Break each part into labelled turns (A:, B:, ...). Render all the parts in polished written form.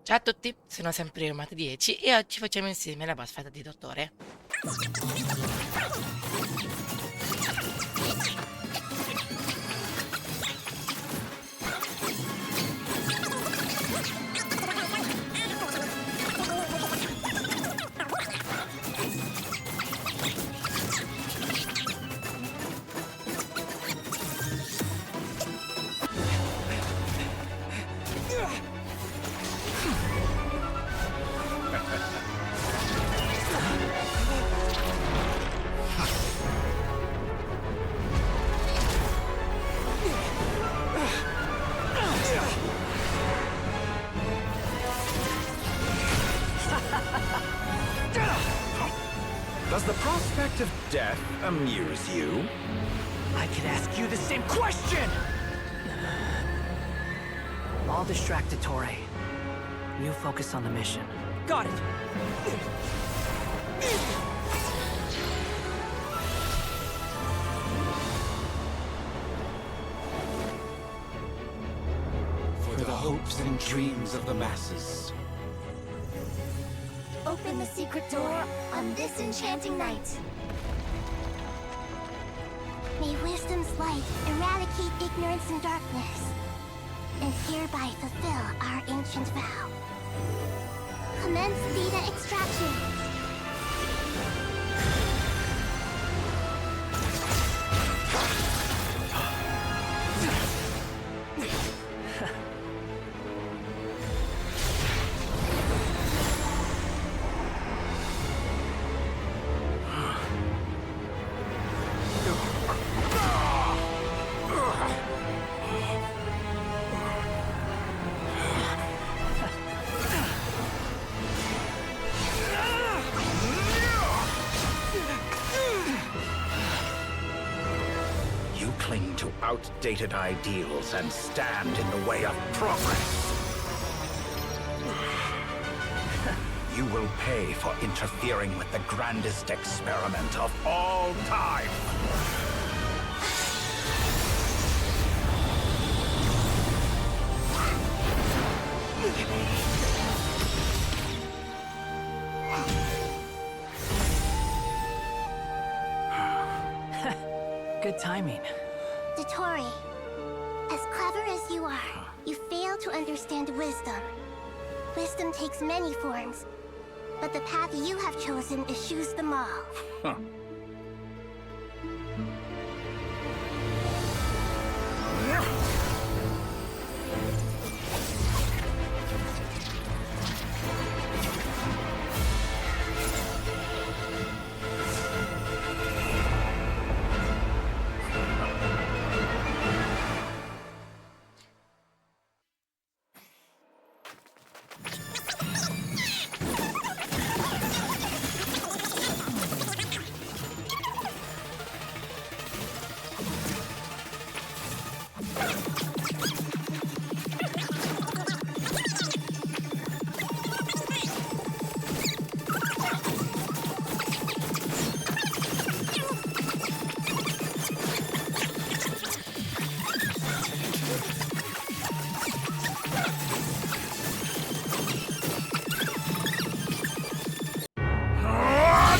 A: Ciao a tutti, sono sempre io, Mate 10 e oggi facciamo insieme la boss fight di dottore.
B: Does the prospect of death amuse you?
C: I could ask you the same question! I'll distract Ettore. You focus on the mission. Got it!
B: For the hopes and dreams of the masses.
D: Open the secret door on this enchanting night. May wisdom's light eradicate ignorance and darkness, and hereby fulfill our ancient vow. Commence data extraction.
B: You cling to outdated ideals and stand in the way of progress. You will pay for interfering with the grandest experiment of all time.
C: Good timing.
D: Dottore, as clever as you are, you fail to understand wisdom. Wisdom takes many forms, but the path you have chosen eschews them all.
B: Huh.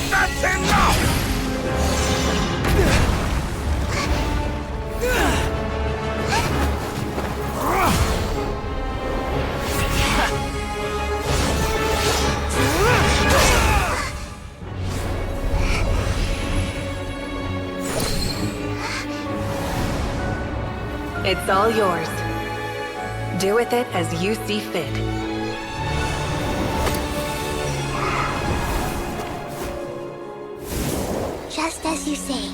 B: That's enough!
E: It's all yours. Do with it as you see fit.
D: Just as you say,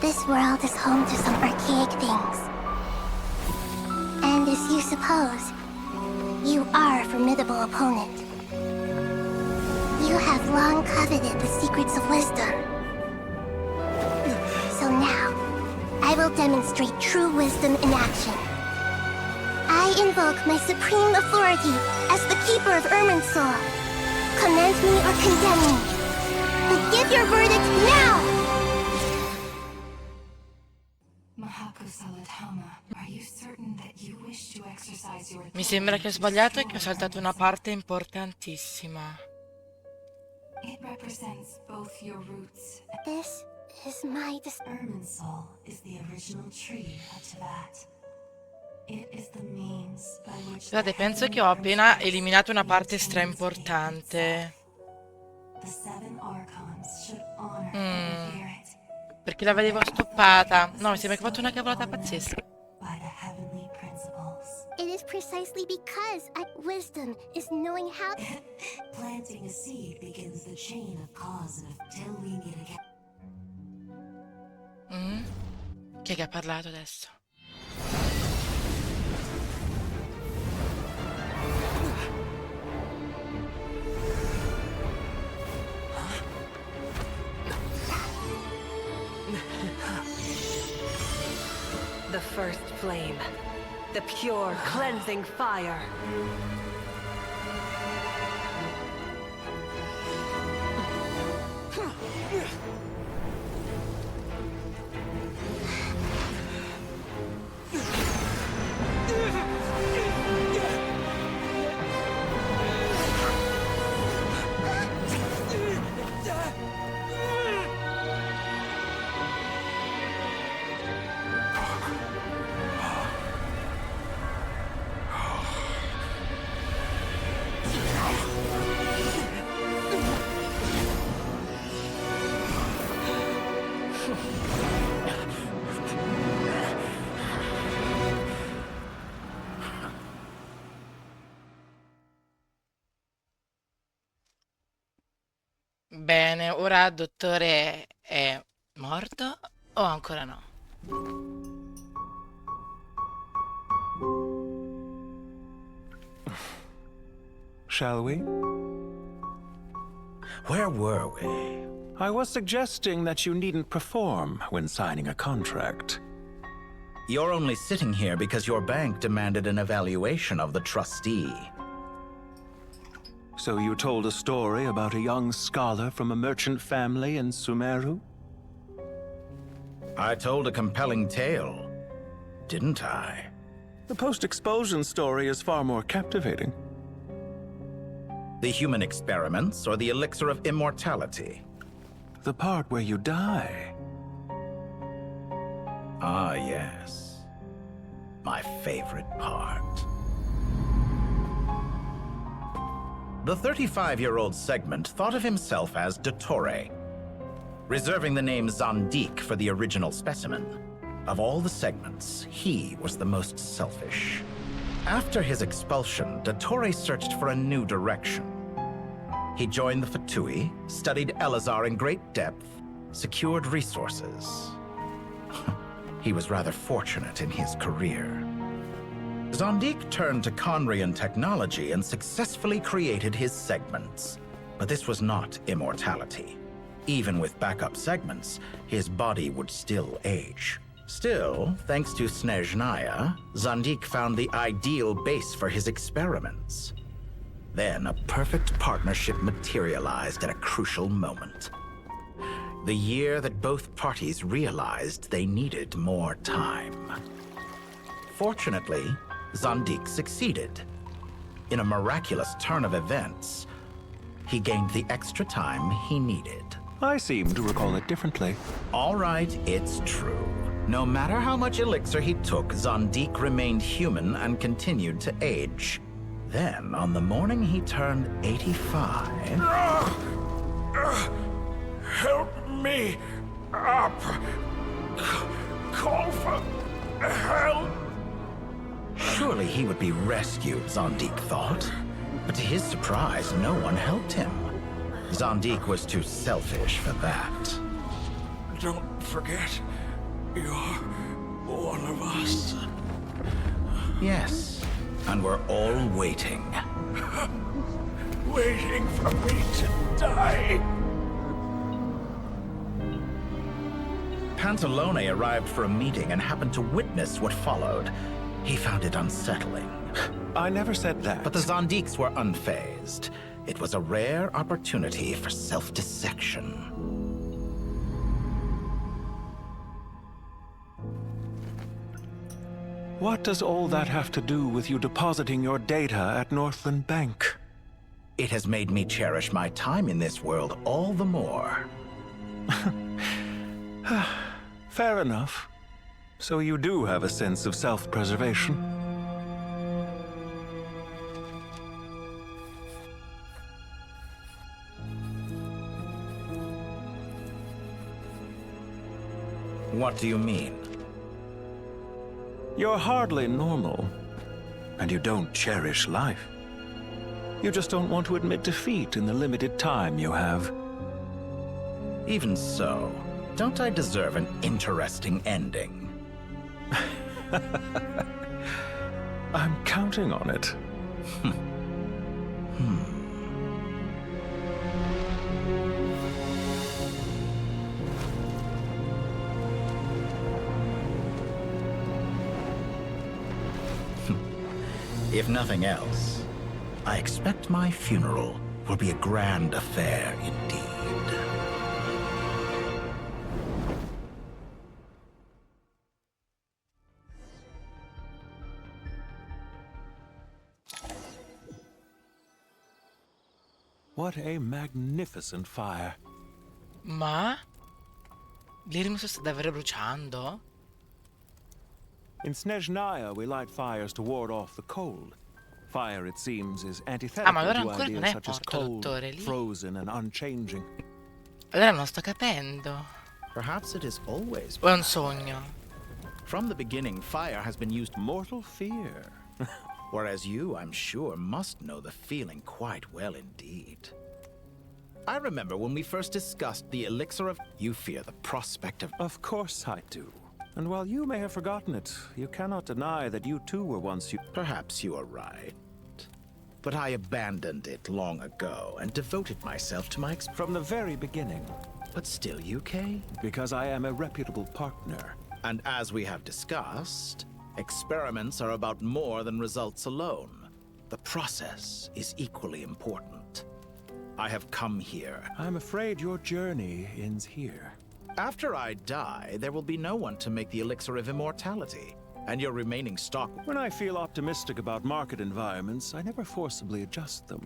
D: this world is home to some archaic things. And as you suppose, you are a formidable opponent. You have long coveted the secrets of wisdom. So now, I will demonstrate true wisdom in action. I invoke my supreme authority as the keeper of Irminsul. Commend me or condemn me. But give your verdict now!
F: Mahako Salatama, are you certain that you wish to
A: Mi sembra che ho sbagliato e che ho saltato una parte importantissima.
D: This is my
F: Irminsul is the original tree of Tibet. It is the means by which
A: Scusate, penso che ho appena eliminato una parte stra importante.
F: the seven archons should honor and revere it
A: Perché la vedevo stoppata. No, mi sembra che ho fatto una cavolata pazzesca.
F: by the heavenly principles.
D: It is precisely because wisdom is knowing how.
F: Planting a seed begins the chain of cause, and until we meet again.
A: Chi è che ha parlato adesso?
C: The first flame. The pure, cleansing fire.
A: Bene, ora il dottore è morto o ancora no?
G: Shall we?
B: Where were we?
G: I was suggesting that you needn't perform when signing a contract.
B: You're only sitting here because your bank demanded an evaluation of the trustee.
G: So you told a story about a young scholar from a merchant family in Sumeru?
B: I told a compelling tale, didn't I?
G: The post-expulsion story is far more captivating.
B: The human experiments or the elixir of immortality?
G: The part where you die.
B: Ah, yes. My favorite part. The 35-year-old Segment thought of himself as Dottore, reserving the name Zandik for the original specimen. Of all the Segments, he was the most selfish. After his expulsion, Dottore searched for a new direction. He joined the Fatui, studied Elazar in great depth, secured resources. He was rather fortunate in his career. Zandik turned to Conrian technology and successfully created his segments. But this was not immortality. Even with backup segments, his body would still age. Still, thanks to Snezhnaya, Zandik found the ideal base for his experiments. Then a perfect partnership materialized at a crucial moment. The year that both parties realized they needed more time. Fortunately, Zandik succeeded. In a miraculous turn of events, he gained the extra time he needed.
G: I seem to recall it differently.
B: All right, it's true. No matter how much elixir he took, Zandik remained human and continued to age. Then, on the morning he turned 85...
H: Help me up! Call for help!
B: Surely he would be rescued, Zandik thought. But to his surprise, no one helped him. Zandik was too selfish for that.
H: Don't forget, you're one of us.
B: Yes, and we're all waiting.
H: Waiting for me to die.
B: Pantalone arrived for a meeting and happened to witness what followed. He found it unsettling.
G: I never said that.
B: But the Zandiks were unfazed. It was a rare opportunity for self-dissection.
G: What does all that have to do with you depositing your data at Northland Bank?
B: It has made me cherish my time in this world all the more.
G: Fair enough. So you do have a sense of self-preservation.
B: What do you mean?
G: You're hardly normal, and you don't cherish life. You just don't want to admit defeat in the limited time you have.
B: Even so, don't I deserve an interesting ending?
G: I'm counting on it.
B: If nothing else, I expect my funeral will be a grand affair indeed.
G: What a magnificent fire.
A: Ma? L'Irmus sta davvero bruciando?
G: In Snezhnaya, we light fires to ward off the cold. Fire, it seems, is
A: Ah, ma
G: antithetical
A: allora
G: to
A: ancora non
G: ideas
A: è
G: such as
A: morto,
G: cold,
A: dottore, lì?
G: frozen, and unchanging.
A: Allora non sto capendo.
B: Perhaps it is always.
A: O è un sogno?
B: From the beginning, fire has been used,
G: Mortal fear.
B: whereas you, I'm sure, must know the feeling quite well indeed. I remember when we first discussed the elixir of... You fear the prospect of...
G: Of course I do. And while you may have forgotten it, you cannot deny that you too were once you...
B: Perhaps you are right. But I abandoned it long ago and devoted myself to my...
G: From the very beginning.
B: But still, UK?
G: Because I am a reputable partner.
B: And as we have discussed, experiments are about more than results alone. The process is equally important. I have come here.
G: I'm afraid your journey ends here.
B: After I die, there will be no one to make the elixir of immortality, and your remaining stock...
G: When I feel optimistic about market environments, I never forcibly adjust them.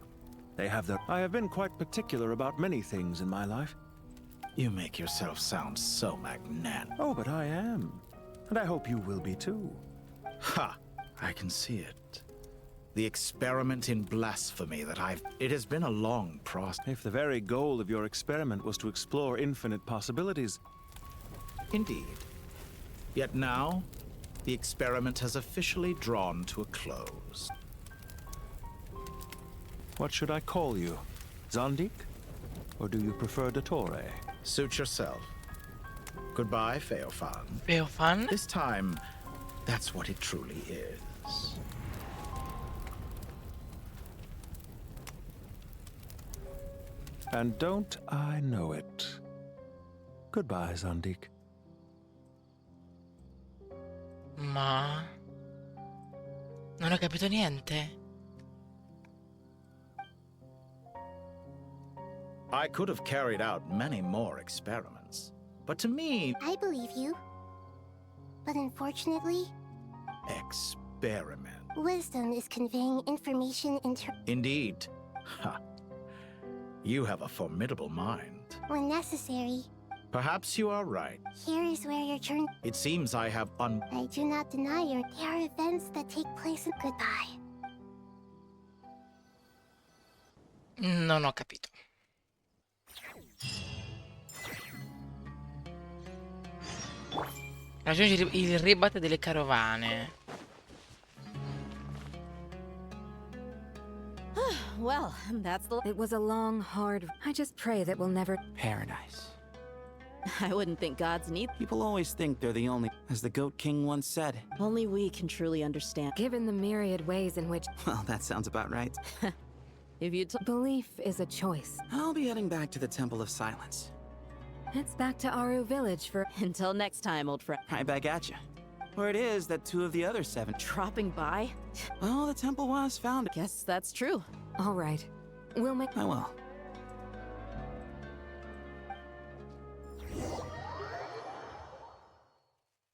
G: They have their... I have been quite particular about many things in my life.
B: You make yourself sound so magnanimous.
G: Oh, but I am. And I hope you will be too.
B: Ha! I can see it. The experiment in blasphemy that I've... It has been a long process.
G: If the very goal of your experiment was to explore infinite possibilities...
B: Indeed. Yet now, the experiment has officially drawn to a close.
G: What should I call you? Zondik? Or do you prefer Dottore?
B: Suit yourself. Goodbye, Feofan.
A: Feofan?
B: This time, that's what it truly is.
G: And don't I know it? Goodbye, Zondik.
A: Ma... Non ho capito niente.
B: I could have carried out many more experiments, but to me,
D: I believe you. But unfortunately,
B: experiment.
D: wisdom is conveying information
B: Indeed. Ha. You have a formidable mind.
D: when necessary.
B: Perhaps you are right.
D: Here is where your journey...
B: It seems I have
D: I do not deny your... There are events that take place in... Goodbye.
A: Non ho capito. Raggiungi il ribatte delle carovane.
E: Well, that's the... It was a long, hard... I just pray that we'll never...
I: Paradise.
J: I wouldn't think gods need...
I: People always think they're the only... As the Goat King once said.
J: Only we can truly understand.
E: Given the myriad ways in which...
I: Well, that sounds about right.
J: If you
E: Belief is a choice.
I: I'll be heading back to the Temple of Silence.
E: It's back to Aru Village for...
J: Until next time, old friend.
I: Right back at you. Where it is that 2 of the other 7...
J: Dropping by?
I: Well, the temple was founded.
J: Guess that's true.
E: All right. We'll make...
I: I will.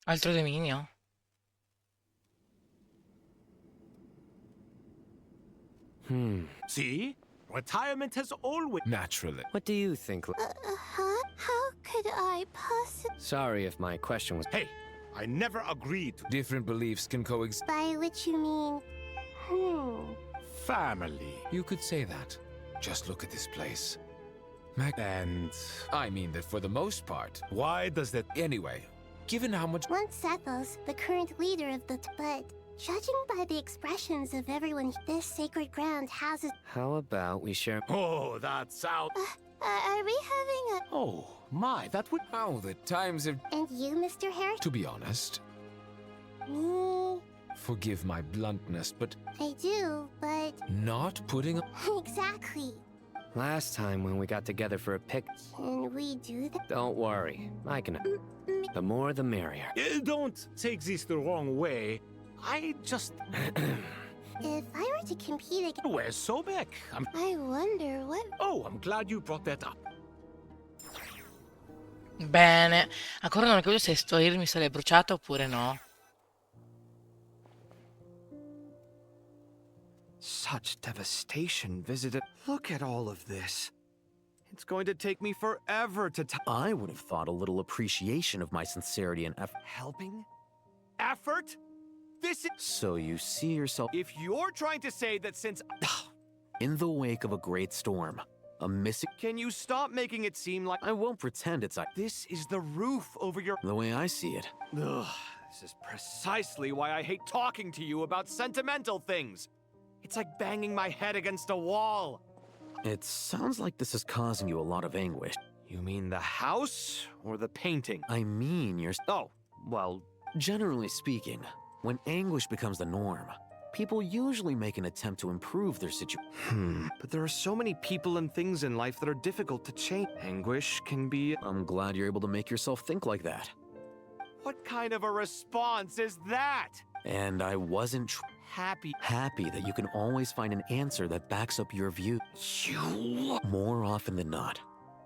A: Altro dominio.
H: See? Retirement has always...
K: Naturally. What do you think?
D: How could I possibly...
K: Sorry if my question was...
H: Hey, I never agreed to...
K: Different beliefs can coexist.
D: By which you mean...
H: Family.
K: You could say that. Just look at this place. And... I mean that for the most part.
H: Why does that...
K: Anyway, given how much...
D: Once Sethos, the current leader of the... But, judging by the expressions of everyone, this sacred ground has a...
K: How about we share...
H: Oh, that sound...
D: Are we having a...
H: Oh, my, that would...
K: How the times have...
D: And you, Mr. Harris?
K: To be honest,
D: Me...
K: forgive my bluntness, but...
D: I do, but...
K: Not putting...
D: Exactly.
K: Last time when we got together for a pic...
D: Can we do that?
K: Don't worry, I can... The more the merrier.
H: Don't take this the wrong way. I just...
D: If I were to compete against...
H: Where's Sobek?
D: I wonder what...
H: Oh, I'm glad you brought that up.
A: Bene, ancora non ho capito se sto Irmi se l'è bruciato oppure no.
I: Such devastation visited. Look at all of this. It's going to take me forever to
L: I would have thought a little appreciation of my sincerity and effort.
I: Helping? Effort? This is...
L: So you see yourself
I: If you're trying to say that since...
L: in the wake of a great storm, a missing...
I: Can you stop making it seem like...
L: I won't pretend it's
I: This is the roof over your...
L: the way I see it.
I: Ugh, this is precisely why I hate talking to you about sentimental things. It's like banging my head against a wall.
L: It sounds like this is causing you a lot of anguish.
I: You mean the house or the painting?
L: I mean your...
I: Oh, well...
L: Generally speaking, when anguish becomes the norm, people usually make an attempt to improve their situation.
I: But there are so many people and things in life that are difficult to change. Anguish can be...
L: I'm glad you're able to make yourself think like that.
I: What kind of a response is that?
L: And I wasn't happy that you can always find an answer that backs up your view. More often than not,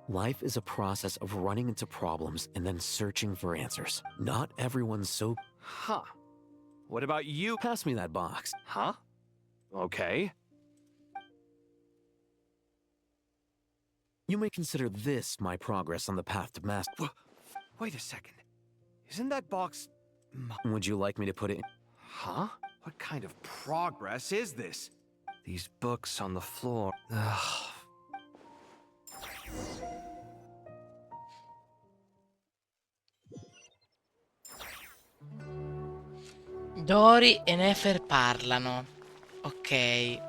L: life is a process of running into problems and then searching for answers. Not everyone's so...
I: Huh. What about you?
L: Pass me that box.
I: Huh? Okay.
L: You may consider this my progress on the path to mastery.
I: Wait a second. Isn't that box...
L: Would you like me to put it in?
I: Huh? What kind of progress is this? These books on the floor. Ugh.
A: Dori e Nefer parlano. Ok.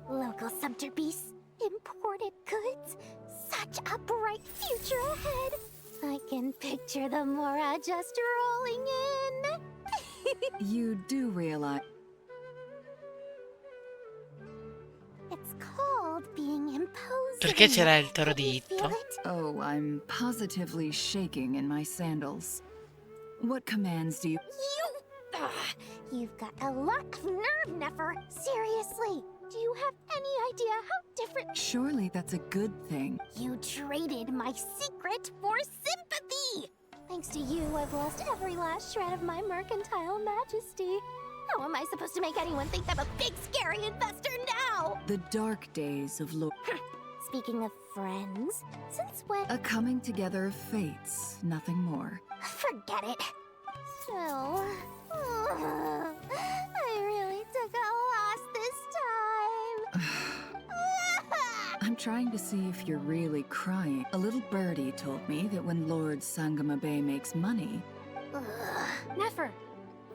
D: Local subterbeasts, imported goods, such a bright future ahead. I can picture the Mora just rolling in.
E: You do realize...
D: It's called being imposing.
A: Perché c'era il toro di
D: You
A: Itto?
D: feel it?
E: Oh, I'm positively shaking in my sandals. What commands do you...
D: You've got a lot of nerve, Nefer. Seriously. Do you have any idea how different...
E: Surely that's a good thing.
D: You traded my secret for sympathy! Thanks to you, I've lost every last shred of my mercantile majesty. How am I supposed to make anyone think I'm a big, scary investor now?
E: The dark days of Lord...
D: Speaking of friends, since when...
E: A coming together of fates, nothing more.
D: Forget it. So... I really took a loss this time.
E: I'm trying to see if you're really crying. A little birdie told me that when Lord Sangama Bay makes money...
M: Nefer!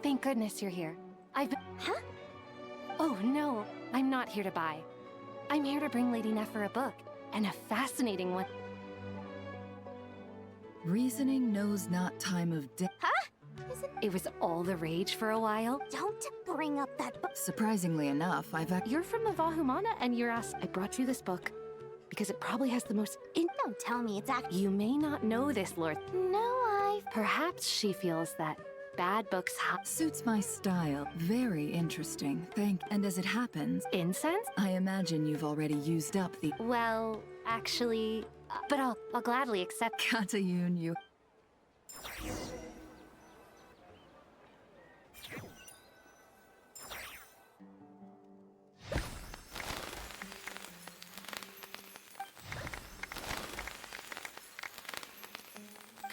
M: Thank goodness you're here. I've been... Huh? Oh, no. I'm not here to buy. I'm here to bring Lady Nefer a book. And a fascinating one.
E: Reasoning knows not time of day.
M: Huh? It was all the rage for a while.
D: Don't bring up that book.
E: Surprisingly enough,
M: You're from the Vahumana and you're asked... I brought you this book because it probably has the most...
D: Don't tell me it's actually...
M: You may not know this, Lord.
D: No,
M: Perhaps she feels that bad books
E: suits my style. Very interesting. And as it happens...
M: Incense?
E: I imagine you've already used up the...
M: Well, actually... but I'll gladly accept...
E: Katayun, you...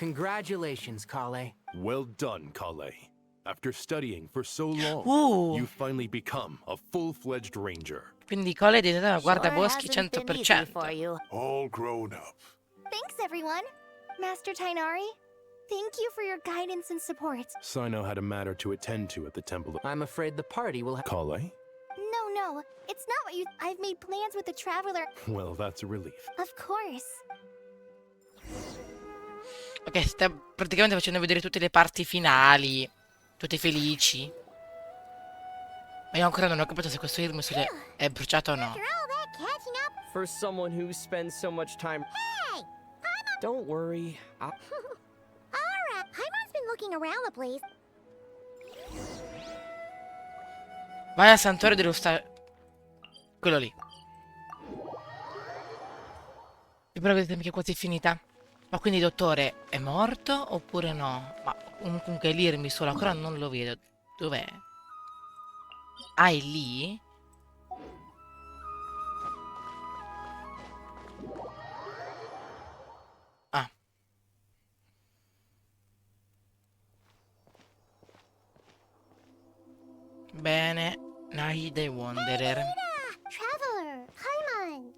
C: Congratulations, Kale.
N: Well done, Kale. After studying for so long, you finally become a full-fledged ranger.
A: Quindi Cole è diventata una guardaboschi 100%.
O: All grown up.
D: Thanks, everyone. Master Tainari, thank you for your guidance and support.
N: Sino had a matter to attend to at the temple.
C: I'm afraid the party will have...
N: Kale?
D: No, it's not what you... I've made plans with the Traveler.
N: Well, that's a relief.
D: Of course.
A: Ok, sta praticamente facendo vedere tutte le parti finali. Tutte felici. Ma io ancora non ho capito se questo Irmisule è bruciato o no.
P: For someone who spends so much time...
D: Hey!
P: Don't worry.
D: Alright, Paimon's been looking around the place.
A: Vai al santuario dello quello lì. Io però vedete che è quasi finita. Ma quindi il dottore è morto oppure no? Ma comunque l'Irmisule ancora non lo vedo. Dov'è? Ah, è lì? Ah. Bene. Naide Wanderer.
D: Traveler, Paimon.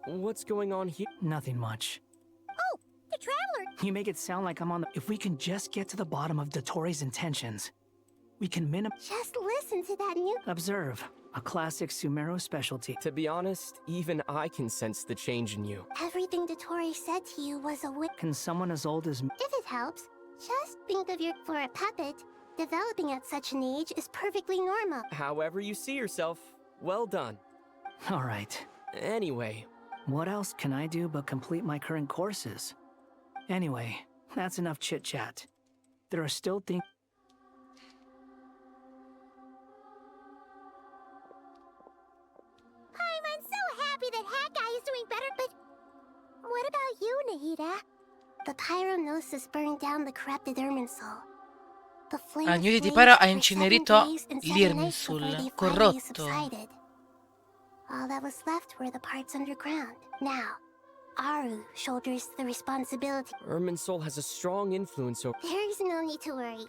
P: What's going on here?
C: Nothing much.
D: Oh, the Traveler.
C: You make it sound like I'm on the... If we can just get to the bottom of Dottoro's intentions, we can
D: Just listen to that new...
C: Observe. A classic Sumeru specialty.
P: To be honest, even I can sense the change in you.
D: Everything Dottore said to you was a wit.
C: Can someone as old as me...
D: If it helps, just think of your... For a puppet, developing at such an age is perfectly normal.
P: However you see yourself, well done.
C: All right.
P: Anyway.
C: What else can I do but complete my current courses? Anyway, that's enough chit-chat. There are still things...
D: I'm so happy that Hat Guy is doing better, but... What about you, Nahida? The Pyronosis burned down the corrupted Irminsul. The flame
A: Gnudi di
D: flamed
A: Pyro ha
D: for 7
A: incenerito
D: days and 7 nights before they
A: l'Irminsul,
D: finally
A: corrotto.
D: subsided. All that was left were the parts underground. Now, Aru shoulders the responsibility.
P: Irminsul has a strong influence over...
D: There's no need to worry.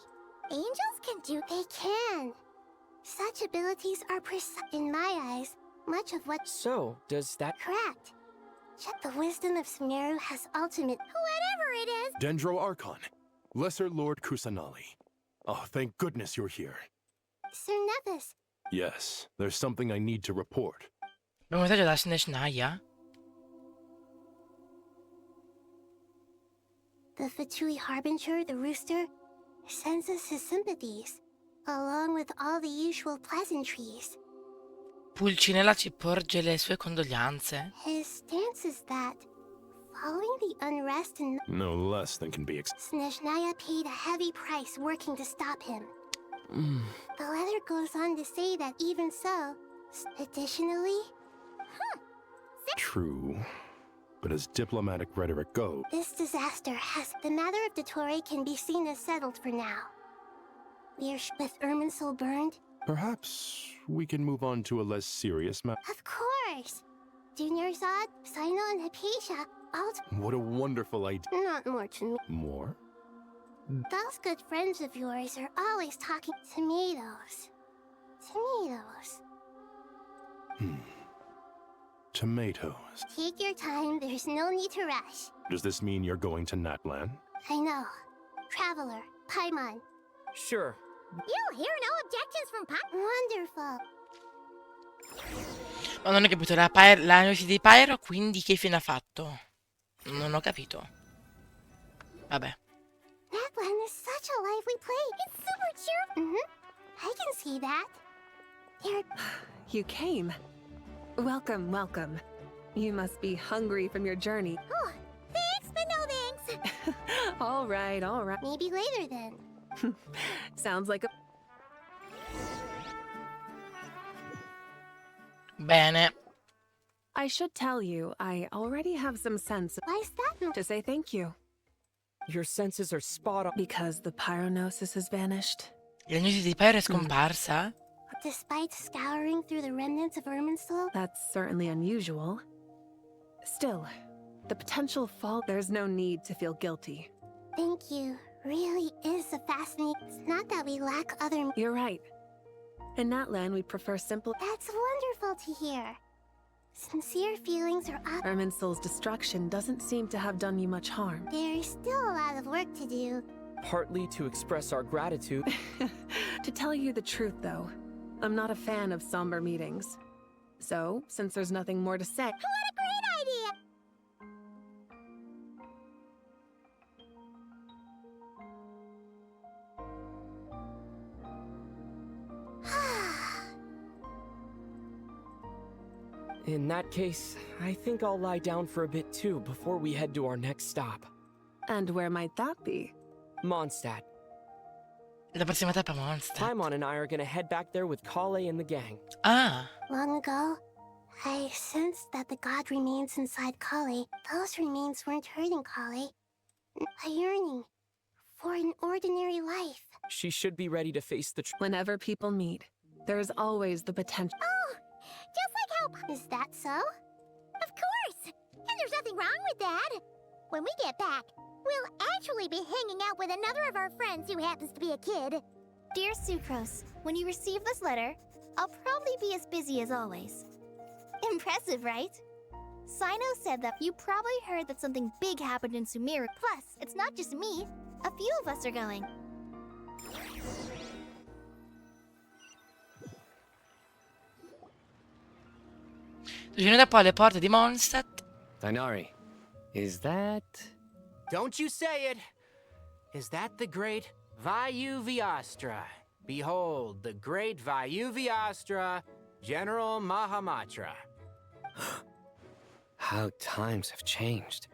D: Angels can do... They can. Such abilities are in my eyes, much of what...
P: So, does that...
D: Correct. Yet the wisdom of Sumeru has ultimate... Whatever it is...
N: Dendro Archon. Lesser Lord Kusanali. Oh, thank goodness you're here.
D: Sir Nevis.
N: Yes, there's something I need to report.
A: Un messaggio da Snezhnaya?
D: The Fatui Harbinger, the rooster, sends us his sympathies, along with all the usual pleasantries.
A: Pulcinella ci porge le sue condoglianze.
D: His stance is that, following the unrest in...
N: No less than can be
D: Snezhnaya paid a heavy price working to stop him. The letter goes on to say that even so, additionally...
N: True. But as diplomatic rhetoric goes...
D: This disaster has... The matter of Dottore can be seen as settled for now. We are with Irminsul burned.
N: Perhaps we can move on to a less serious matter.
D: Of course! Junior Zod, Sino, and Hypatia, all...
N: What a wonderful idea.
D: Not more to me.
N: More?
D: Those good friends of yours are always talking tomatoes. Tomatoes.
N: Tomatoes.
D: Take your time, there's no need to rush.
N: Does this mean you're going to Natlan?
D: I know. Traveler, Paimon.
P: Sure.
D: You hear no objections from Wonderful.
A: Ma non ho capito, la noce di Pyro, quindi che fine ha fatto? Non ho capito. Vabbè.
D: Natlan is such a lively place. It's super cheerful. I can see that.
Q: You came. Welcome, welcome. You must be hungry from your journey.
D: Oh, thanks, but no thanks.
Q: All right, all right.
D: Maybe later then.
Q: Sounds like a...
A: Bene.
Q: I should tell you, I already have some sense
D: Why's that?
Q: to say thank you.
P: Your senses are spot on.
Q: Because the pyronosis has vanished.
A: La noce di Pyro è scomparsa?
D: Despite scouring through the remnants of Irminsul?
Q: That's certainly unusual. Still, The potential fall, there's no need to feel guilty.
D: Thank you. Really is a fascinating... It's not that we lack other...
Q: You're right. In that land, we prefer simple...
D: That's wonderful to hear. Sincere feelings are up...
Q: Irminsul's destruction doesn't seem to have done you much harm.
D: There's still a lot of work to do.
P: Partly to express our gratitude.
Q: To tell you the truth, though, I'm not a fan of somber meetings. So, since there's nothing more to say...
D: What a great idea!
P: In that case, I think I'll lie down for a bit too before we head to our next stop.
Q: And where might that be?
P: Mondstadt.
A: La prossima tappa Mondstadt.
P: Paimon and I are gonna head back there with Kale and the gang.
A: Ah.
D: Long ago, I sensed that the god remains inside Kale. Those remains weren't hurting Kale. A yearning for an ordinary life.
P: She should be ready to face the
Q: Whenever people meet, there's always the potential.
D: Oh, just like how... Is that so? Of course! And there's nothing wrong with that. When we get back, we'll actually be hanging out with another of our friends who happens to be a kid. Dear Sucrose, when you receive this letter, I'll probably be as busy as always. Impressive, right? Sino said that you probably heard that something big happened in Sumeru. Plus, it's not just me. A few of us are going.
A: Giunta poi alle porte di Mondstadt.
L: Dainari, is that...
R: Don't you say it! Is that the great Vayu-Vyastra? Behold, the great Vayu-Vyastra, General Mahamatra.
L: How times have changed.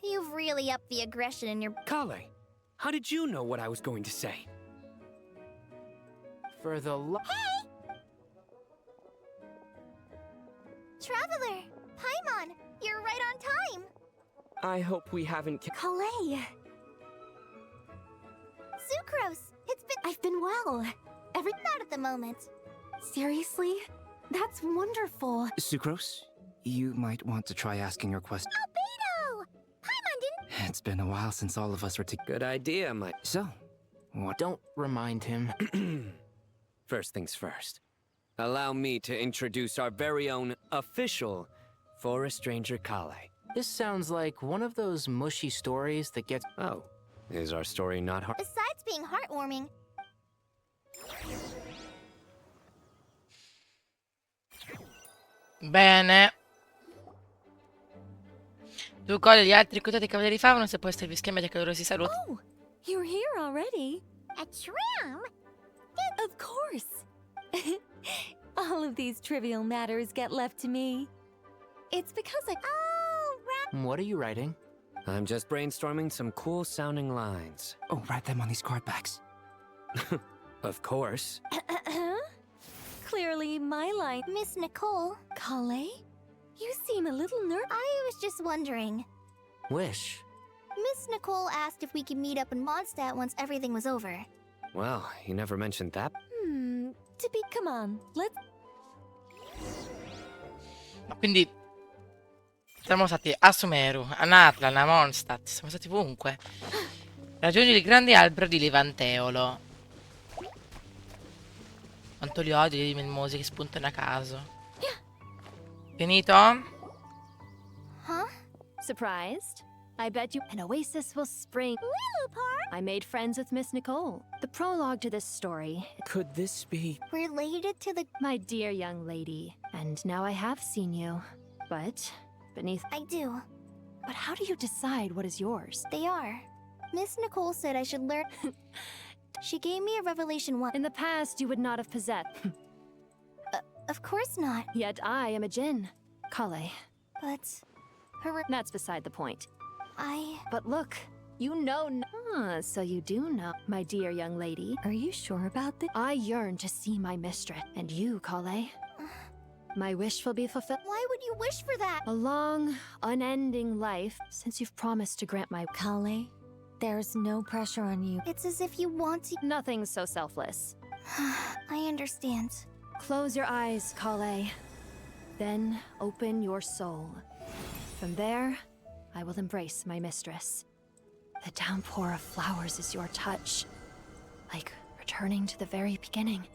D: You've really upped the aggression in your...
L: Kale, how did you know what I was going to say?
R: For the
D: Hey! Traveler! Paimon! You're right on time!
P: I hope we haven't...
D: Kale! Sucrose! I've been well. Not at the moment.
S: Seriously? That's wonderful.
T: Sucrose, you might want to try asking your question.
D: Albedo! Paimon didn't...
T: It's been a while since all of us were together.
L: Good idea, Mike.
T: So, what?
R: Don't remind him.
L: First things first. Allow me to introduce our very own official Forest Ranger Kale.
R: This sounds like one of those mushy stories that gets...
L: Oh, is our story not hard?
D: Besides being heartwarming...
A: Bene. Tu cogli gli altri reclutati cavalieri favano se puoi esservi schemi calorosi saluti.
S: Oh, you're here already?
D: A tram?
S: Of course. All of these trivial matters get left to me. It's because I...
D: Oh, right.
R: What are you writing?
L: I'm just brainstorming some cool-sounding lines.
T: Oh, write them on these card backs.
L: Of course.
S: Clearly, my line...
D: Miss Nicole.
S: Kale? You seem a little nervous.
D: I was just wondering.
R: Wish.
D: Miss Nicole asked if we could meet up in Mondstadt once everything was over.
L: Well, you never mentioned that.
S: Come on, let's...
A: Quindi siamo stati a Sumeru, a Natlan, a Mondstadt, siamo stati ovunque. Raggiungi il grande albero di Levanteolo. Quanto li odio i melmosi che spuntano a caso. Finito?
D: Huh?
J: Surprised? I bet you an oasis will spring. I made friends with Miss Nicole. The prologue to this story.
P: Could this be...
D: Related to the...
J: My dear young lady. And now I have seen you. But beneath...
D: I do.
J: But how do you decide what is yours?
D: They are. Miss Nicole said I should learn... She gave me a revelation once.
J: In the past, you would not have possessed...
D: Of course not.
J: Yet I am a djinn. Kale.
D: But...
J: That's beside the point.
D: I...
J: But look, you know... so you do know. My dear young lady.
S: Are you sure about this?
J: I yearn to see my mistress. And you, Kale. My wish will be fulfilled.
D: Why would you wish for that?
J: A long, unending life, since you've promised to grant my...
S: Kale, there's no pressure on you.
D: It's as if you want to...
J: Nothing so selfless.
D: I understand.
J: Close your eyes, Kale. Then open your soul. From there, I will embrace my mistress. The downpour of flowers is your touch. Like returning to the very beginning.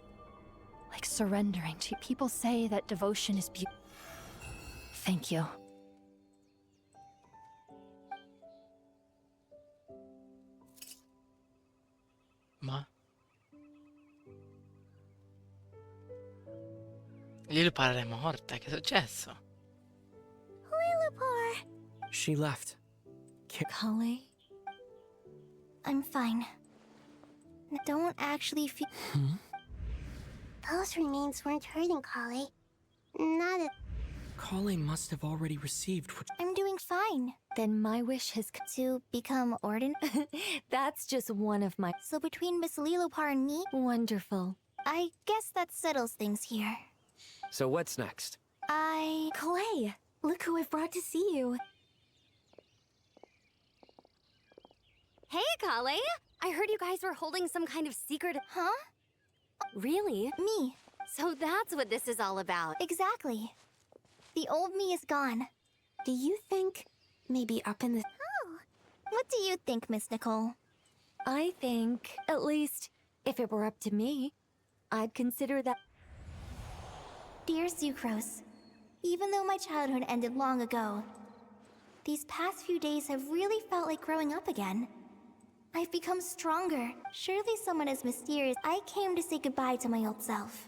J: Like surrendering to... People say that devotion is beautiful. Thank you.
A: Ma? Lilipar è morta, che è successo?
D: Lilipar!
P: She left.
D: Kale? I'm fine. Don't actually feel... Those remains weren't hurting Kale. Not at...
P: Kale must have already received what...
D: I'm doing fine.
S: Then my wish has
D: to become Orden?
S: That's just one of my...
D: So between Miss Lilipar and me?
S: Wonderful.
D: I guess that settles things here.
P: So what's next?
S: Clay, look who I've brought to see you.
M: Hey, Kale! I heard you guys were holding some kind of secret...
D: Huh?
M: Really?
D: Me.
M: So that's what this is all about.
D: Exactly. The old me is gone.
M: Do you think... maybe up in the...
D: Oh. What do you think, Miss Nicole?
S: I think, at least, if it were up to me, I'd consider that...
D: Dear Sucrose, even though my childhood ended long ago, these past few days have really felt like growing up again. I've become stronger. Surely someone as mysterious. I came to say goodbye to my old self.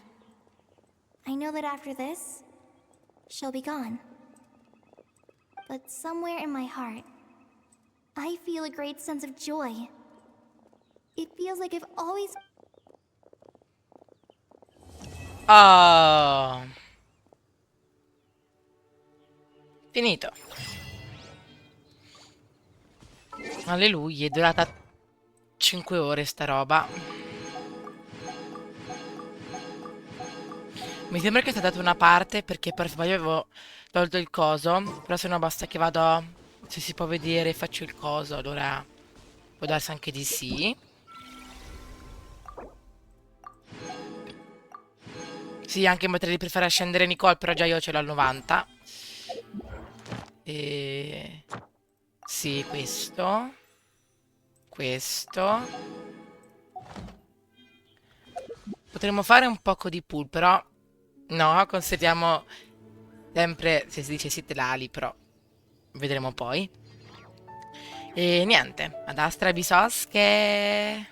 D: I know that after this, she'll be gone. But somewhere in my heart, I feel a great sense of joy. It feels like I've always...
A: Oh. Finito. Alleluia, è durata 5 ore sta roba. Mi sembra che sia stata una parte perché per sbaglio avevo tolto il coso, però se no basta che vado, se si può vedere e faccio il coso, allora può darsi anche di sì. Sì, anche potrei per fare scendere Nicole, però già io ce l'ho al 90. E... sì, questo. Questo. Potremmo fare un poco di pull, però... no, conserviamo sempre, se si dice siete l'ali, però vedremo poi. E niente, ad Astra Bisosche.